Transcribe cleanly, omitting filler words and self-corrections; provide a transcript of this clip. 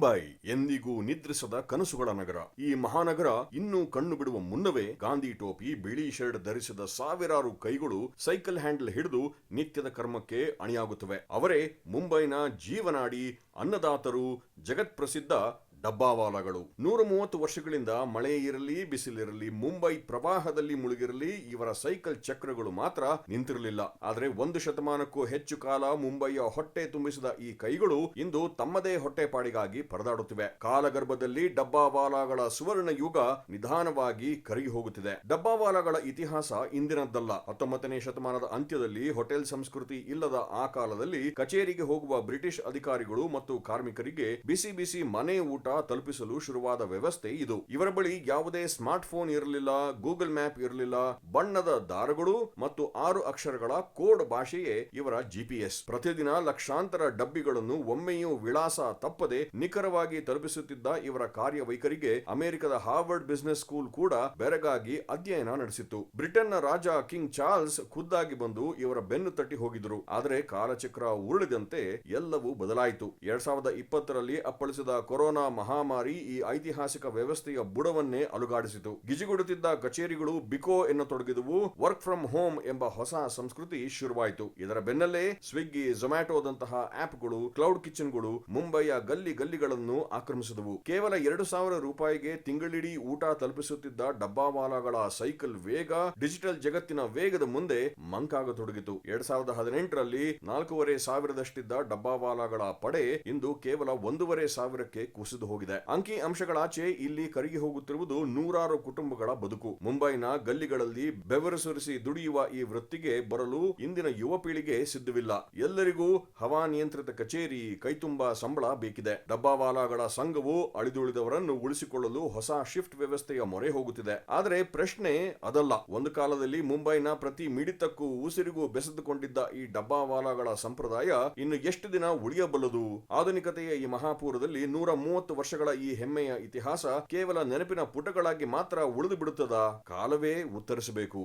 ಮುಂಬೈ ಎಂದಿಗೂ ನಿದ್ರಿಸದ ಕನಸುಗಳ ನಗರ. ಈ ಮಹಾನಗರ ಇನ್ನೂ ಕಣ್ಣು ಬಿಡುವ ಮುನ್ನವೇ ಗಾಂಧಿ ಟೋಪಿ, ಬಿಳಿ ಶರ್ಟ್ ಧರಿಸಿದ ಸಾವಿರಾರು ಕೈಗಳು ಸೈಕಲ್ ಹ್ಯಾಂಡಲ್ ಹಿಡಿದು ನಿತ್ಯದ ಕರ್ಮಕ್ಕೆ ಅಣಿಯಾಗುತ್ತವೆ. ಅವರೇ ಮುಂಬೈನ ಜೀವನಾಡಿ, ಅನ್ನದಾತರು, ಜಗತ್ಪ್ರಸಿದ್ಧ ಡಬ್ಬಾವಾಲಾಗಳು. 130 ವರ್ಷಗಳಿಂದ ಮಳೆ ಇರಲಿ, ಬಿಸಿಲಿರಲಿ, ಮುಂಬೈ ಪ್ರವಾಹದಲ್ಲಿ ಮುಳುಗಿರಲಿ, ಇವರ ಸೈಕಲ್ ಚಕ್ರಗಳು ಮಾತ್ರ ನಿಂತಿರಲಿಲ್ಲ. ಆದರೆ 1 ಶತಮಾನಕ್ಕೂ ಹೆಚ್ಚು ಕಾಲ ಮುಂಬೈಯ ಹೊಟ್ಟೆ ತುಂಬಿಸಿದ ಈ ಕೈಗಳು ಇಂದು ತಮ್ಮದೇ ಹೊಟ್ಟೆಪಾಡಿಗಾಗಿ ಪರದಾಡುತ್ತಿವೆ. ಕಾಲಗರ್ಭದಲ್ಲಿ ಡಬ್ಬಾವಾಲಾಗಳ ಸುವರ್ಣ ಯುಗ ನಿಧಾನವಾಗಿ ಕರಗಿ ಹೋಗುತ್ತಿದೆ. ಡಬ್ಬಾವಾಲಾಗಳ ಇತಿಹಾಸ ಇಂದಿನದ್ದಲ್ಲ. 19ನೇ ಶತಮಾನದ ಅಂತ್ಯದಲ್ಲಿ ಹೋಟೆಲ್ ಸಂಸ್ಕೃತಿ ಇಲ್ಲದ ಆ ಕಾಲದಲ್ಲಿ ಕಚೇರಿಗೆ ಹೋಗುವ ಬ್ರಿಟಿಷ್ ಅಧಿಕಾರಿಗಳು ಮತ್ತು ಕಾರ್ಮಿಕರಿಗೆ ಬಿಸಿ ಬಿಸಿ ಮನೆ ಊಟ ತಲುಪಿಸಲು ಶುರುವಾದ ವ್ಯವಸ್ಥೆ ಇದು. ಇವರ ಬಳಿ ಯಾವುದೇ ಸ್ಮಾರ್ಟ್ ಫೋನ್ ಇರಲಿಲ್ಲ, ಗೂಗಲ್ ಮ್ಯಾಪ್ ಇರಲಿಲ್ಲ. ಬಣ್ಣದ ದಾರಗಳು ಮತ್ತು 6 ಅಕ್ಷರಗಳ ಕೋಡ್ ಭಾಷೆಯೇ ಇವರ GPS. ಪ್ರತಿದಿನ ಲಕ್ಷಾಂತರ ಡಬ್ಬಿಗಳನ್ನು ಒಮ್ಮೆಯೂ ವಿಳಾಸ ತಪ್ಪದೆ ನಿಖರವಾಗಿ ತಲುಪಿಸುತ್ತಿದ್ದ ಇವರ ಕಾರ್ಯವೈಖರಿಗೆ ಅಮೆರಿಕದ ಹಾರ್ವರ್ಡ್ ಬಿಸಿನೆಸ್ ಸ್ಕೂಲ್ ಕೂಡ ಬೆರಗಾಗಿ ಅಧ್ಯಯನ ನಡೆಸಿತ್ತು. ಬ್ರಿಟನ್ನ ರಾಜ ಕಿಂಗ್ ಚಾರ್ಲ್ಸ್ ಖುದ್ದಾಗಿ ಬಂದು ಇವರ ಬೆನ್ನು ತಟ್ಟಿ ಹೋಗಿದ್ರು. ಆದರೆ ಕಾಲಚಕ್ರ ಉರುಳಿದಂತೆ ಎಲ್ಲವೂ ಬದಲಾಯಿತು. 2020ರಲ್ಲಿ ಅಪ್ಪಳಿಸಿದ ಕೊರೋನಾ ಮಹಾಮಾರಿ ಈ ಐತಿಹಾಸಿಕ ವ್ಯವಸ್ಥೆಯ ಬುಡವನ್ನೇ ಅಲುಗಾಡಿಸಿತು. ಗಿಜಿಗುಡುತ್ತಿದ್ದ ಕಚೇರಿಗಳು ಬಿಕೋ ಎನ್ನತೊಡಗಿದವು. ವರ್ಕ್ ಫ್ರಮ್ ಹೋಮ್ ಎಂಬ ಹೊಸ ಸಂಸ್ಕೃತಿ ಶುರುವಾಯಿತು. ಇದರ ಬೆನ್ನಲ್ಲೇ ಸ್ವಿಗ್ಗಿ, ಝೊಮ್ಯಾಟೋದಂತಹ ಆಪ್ಗಳು, ಕ್ಲೌಡ್ ಕಿಚನ್ಗಳು ಮುಂಬೈಯ ಗಲ್ಲಿ ಗಲ್ಲಿಗಳನ್ನು ಆಕ್ರಮಿಸಿದವು. ಕೇವಲ 2,000 ರೂಪಾಯಿಗೆ ತಿಂಗಳಿಡೀ ಊಟ ತಲುಪಿಸುತ್ತಿದ್ದ ಡಬ್ಬಾವಾಲಾಗಳ ಸೈಕಲ್ ವೇಗ ಡಿಜಿಟಲ್ ಜಗತ್ತಿನ ವೇಗದ ಮುಂದೆ ಮಂಕಾಗತೊಡಗಿತು. 2018ರಲ್ಲಿ 4,500ದಷ್ಟಿದ್ದ ಡಬ್ಬಾವಾಲಾಗಳ ಪಡೆ ಇಂದು ಕೇವಲ 1,500ಕ್ಕೆ ಕುಸಿದು ಹೋಗಿದೆ. ಅಂಕಿ ಅಂಶಗಳಾಚೆ ಇಲ್ಲಿ ಕರಗಿ ಹೋಗುತ್ತಿರುವುದು ನೂರಾರು ಕುಟುಂಬಗಳ ಬದುಕು. ಮುಂಬೈನ ಗಲ್ಲಿಗಳಲ್ಲಿ ಬೆವರು ಸುರಿಸಿ ದುಡಿಯುವ ಈ ವೃತ್ತಿಗೆ ಬರಲು ಇಂದಿನ ಯುವ ಪೀಳಿಗೆ ಸಿದ್ಧವಿಲ್ಲ. ಎಲ್ಲರಿಗೂ ಹವಾನಿಯಂತ್ರಿತ ಕಚೇರಿ, ಕೈತುಂಬಾ ಸಂಬಳ ಬೇಕಿದೆ. ಡಬ್ಬಾವಾಲಾಗಳ ಸಂಘವು ಅಳಿದುಳಿದವರನ್ನು ಉಳಿಸಿಕೊಳ್ಳಲು ಹೊಸ ಶಿಫ್ಟ್ ವ್ಯವಸ್ಥೆಯ ಮೊರೆ ಹೋಗುತ್ತಿದೆ. ಆದರೆ ಪ್ರಶ್ನೆ ಅದಲ್ಲ. ಒಂದು ಕಾಲದಲ್ಲಿ ಮುಂಬೈನ ಪ್ರತಿ ಮಿಡಿತಕ್ಕೂ ಉಸಿರಿಗೂ ಬೆಸೆದುಕೊಂಡಿದ್ದ ಈ ಡಬ್ಬಾವಾಲಾಗಳ ಸಂಪ್ರದಾಯ ಇನ್ನು ಎಷ್ಟು ದಿನ ಉಳಿಯಬಲ್ಲದು? ಆಧುನಿಕತೆಯ ಈ ಮಹಾಪೂರದಲ್ಲಿ 130 ವರ್ಷಗಳ ಈ ಹೆಮ್ಮೆಯ ಇತಿಹಾಸ ಕೇವಲ ನೆನಪಿನ ಪುಟಗಳಾಗಿ ಮಾತ್ರ ಉಳಿದು ಬಿಡುತ್ತದಾ? ಕಾಲವೇ ಉತ್ತರಿಸಬೇಕು.